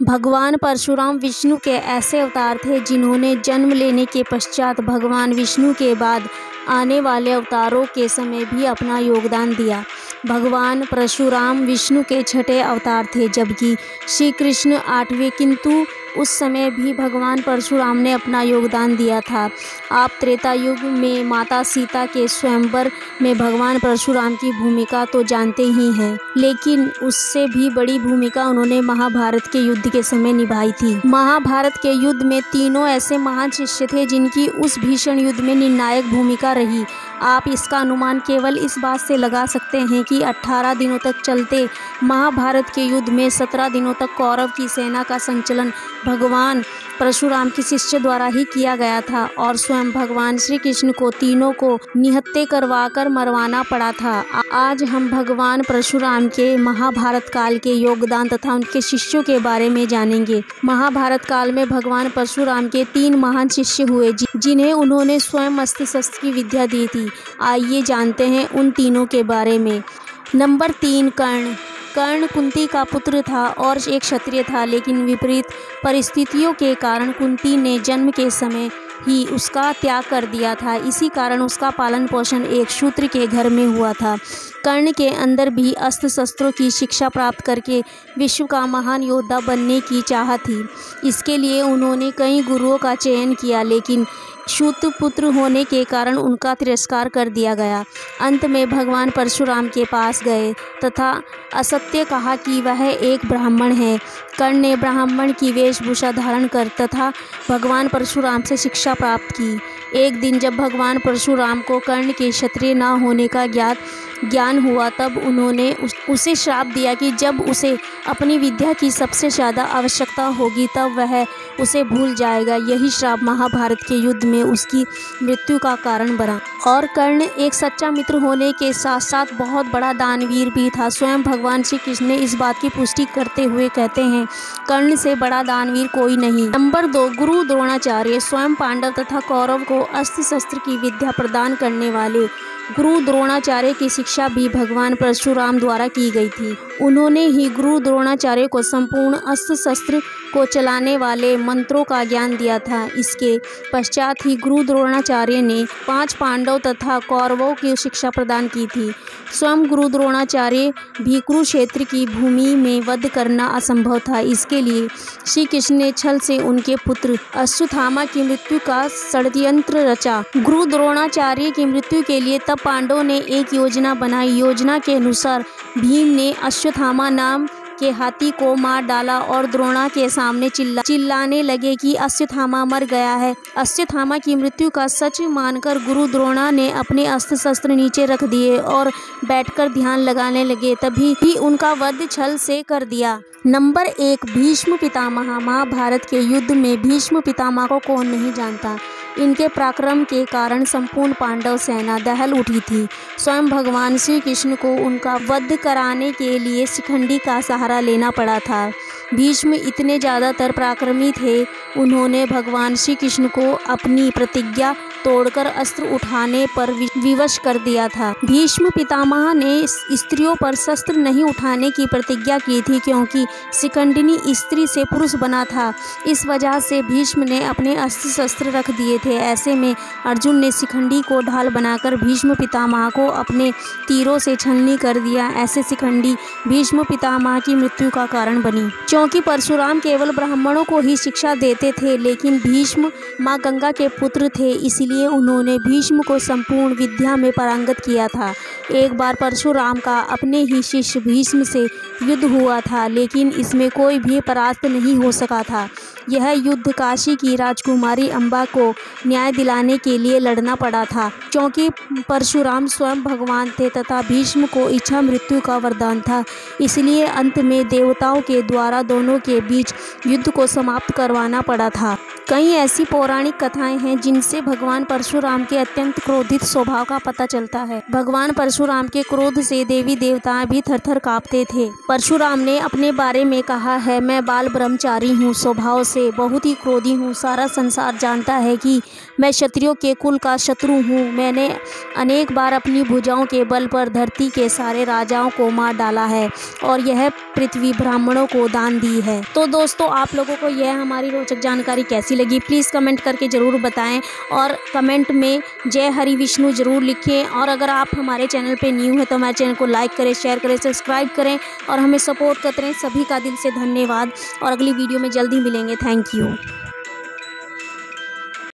भगवान परशुराम विष्णु के ऐसे अवतार थे जिन्होंने जन्म लेने के पश्चात भगवान विष्णु के बाद आने वाले अवतारों के समय भी अपना योगदान दिया। भगवान परशुराम विष्णु के छठे अवतार थे, जबकि श्री कृष्ण 8वें, किंतु उस समय भी भगवान परशुराम ने अपना योगदान दिया था। आप त्रेता युग में माता सीता के स्वयंवर में भगवान परशुराम की भूमिका तो जानते ही हैं, लेकिन उससे भी बड़ी भूमिका उन्होंने महाभारत के युद्ध के समय निभाई थी। महाभारत के युद्ध में तीनों ऐसे महान शिष्य थे जिनकी उस भीषण युद्ध में निर्णायक भूमिका रही। आप इसका अनुमान केवल इस बात से लगा सकते हैं कि 18 दिनों तक चलते महाभारत के युद्ध में 17 दिनों तक कौरव की सेना का संचालन भगवान परशुराम के शिष्य द्वारा ही किया गया था और स्वयं भगवान श्री कृष्ण को तीनों को निहत्थे करवाकर मरवाना पड़ा था। आज हम भगवान परशुराम के महाभारत काल के योगदान तथा उनके शिष्यों के बारे में जानेंगे। महाभारत काल में भगवान परशुराम के 3 महान शिष्य हुए जिन्हें उन्होंने स्वयं अस्त्र शस्त्र की विद्या दी थी। आइए जानते हैं उन तीनों के बारे में। नंबर 3, कर्ण। कर्ण कुंती का पुत्र था और एक क्षत्रिय था, लेकिन विपरीत परिस्थितियों के कारण कुंती ने जन्म के समय ही उसका त्याग कर दिया था। इसी कारण उसका पालन पोषण एक शूद्र के घर में हुआ था। कर्ण के अंदर भी अस्त्र शस्त्रों की शिक्षा प्राप्त करके विश्व का महान योद्धा बनने की चाह थी। इसके लिए उन्होंने कई गुरुओं का चयन किया, लेकिन शूद्र पुत्र होने के कारण उनका तिरस्कार कर दिया गया। अंत में भगवान परशुराम के पास गए तथा असत्य कहा कि वह एक ब्राह्मण है। कर्ण ने ब्राह्मण की वेशभूषा धारण कर तथा भगवान परशुराम से शिक्षा प्राप्त की। एक दिन जब भगवान परशुराम को कर्ण के क्षत्रिय न होने का ज्ञान हुआ, तब उन्होंने उसे श्राप दिया कि जब उसे अपनी विद्या की सबसे ज़्यादा आवश्यकता होगी तब वह उसे भूल जाएगा। यही श्राप महाभारत के युद्ध में उसकी मृत्यु का कारण बना। और कर्ण एक सच्चा मित्र होने के साथ साथ बहुत बड़ा दानवीर भी था। स्वयं भगवान श्री कृष्ण ने इस बात की पुष्टि करते हुए कहते हैं, कर्ण से बड़ा दानवीर कोई नहीं। नंबर 2, गुरु द्रोणाचार्य। स्वयं पांडव तथा कौरव को अस्त्र शस्त्र की विद्या प्रदान करने वाले गुरु द्रोणाचार्य की शिक्षा भी भगवान परशुराम द्वारा की गई थी। उन्होंने ही गुरु द्रोणाचार्य को संपूर्ण अस्त्र शस्त्र को चलाने वाले मंत्रों का ज्ञान दिया था। इसके पश्चात ही गुरु द्रोणाचार्य ने 5 पांडव तथा कौरवों की शिक्षा प्रदान की थी। स्वयं गुरु द्रोणाचार्य भी कुरुक्षेत्र की भूमि में वध करना असंभव था। इसके लिए श्री कृष्ण ने छल से उनके पुत्र अश्वत्थामा की मृत्यु का षड्यंत्र रचा। गुरु द्रोणाचार्य की मृत्यु के लिए तब पांडवों ने एक योजना बनाई। योजना के अनुसार भीम ने अश्वत्थामा नाम के हाथी को मार डाला और द्रोणा के सामने चिल्लाने लगे कि अश्वत्थामा मर गया है। अश्वत्थामा की मृत्यु का सच मानकर गुरु द्रोणा ने अपने अस्त्र शस्त्र नीचे रख दिए और बैठकर ध्यान लगाने लगे। तभी भी उनका वध छल से कर दिया। नंबर 1, भीष्म पितामह। महाभारत के युद्ध में भीष्म पितामह को कौन नहीं जानता। इनके पराक्रम के कारण संपूर्ण पांडव सेना दहल उठी थी। स्वयं भगवान श्री कृष्ण को उनका वध कराने के लिए शिखंडी का सहारा लेना पड़ा था। भीष्म इतने ज़्यादातर पराक्रमी थे, उन्होंने भगवान श्री कृष्ण को अपनी प्रतिज्ञा तोड़कर अस्त्र उठाने पर विवश कर दिया था। भीष्म पितामह ने स्त्रियों पर शस्त्र नहीं उठाने की प्रतिज्ञा की थी, क्योंकि शिखंडिनी स्त्री से पुरुष बना था। इस वजह से भीष्म ने अपने अस्त्र शस्त्र रख दिए थे। ऐसे में अर्जुन ने शिखंडी को ढाल बनाकर भीष्म पितामह को अपने तीरों से छलनी कर दिया। ऐसे शिखंडी भीष्म पितामह की मृत्यु का कारण बनी। क्योंकि परशुराम केवल ब्राह्मणों को ही शिक्षा देते थे, लेकिन भीष्म माँ गंगा के पुत्र थे, इसलिए उन्होंने भीष्म को संपूर्ण विद्या में पारंगत किया था। एक बार परशुराम का अपने ही शिष्य भीष्म से युद्ध हुआ था, लेकिन इसमें कोई भी परास्त नहीं हो सका था। यह युद्ध काशी की राजकुमारी अम्बा को न्याय दिलाने के लिए लड़ना पड़ा था। क्योंकि परशुराम स्वयं भगवान थे तथा भीष्म को इच्छा मृत्यु का वरदान था, इसलिए अंत में देवताओं के द्वारा दोनों के बीच युद्ध को समाप्त करवाना पड़ा था। कई ऐसी पौराणिक कथाएं हैं जिनसे भगवान परशुराम के अत्यंत क्रोधित स्वभाव का पता चलता है। भगवान परशुराम के क्रोध से देवी देवता भी थरथर कांपते थे। परशुराम ने अपने बारे में कहा है, मैं बाल ब्रह्मचारी हूँ, स्वभाव से बहुत ही क्रोधी हूँ। सारा संसार जानता है कि मैं क्षत्रियों के कुल का शत्रु हूँ। मैंने अनेक बार अपनी भुजाओं के बल पर धरती के सारे राजाओं को मार डाला है और यह पृथ्वी ब्राह्मणों को दान दी है। तो दोस्तों, आप लोगों को यह हमारी रोचक जानकारी कैसी लगी, प्लीज़ कमेंट करके ज़रूर बताएं और कमेंट में जय हरि विष्णु ज़रूर लिखें। और अगर आप हमारे चैनल पे न्यू हैं तो हमारे चैनल को लाइक करें, शेयर करें, सब्सक्राइब करें और हमें सपोर्ट करते रहें। सभी का दिल से धन्यवाद और अगली वीडियो में जल्दी मिलेंगे। Thank you.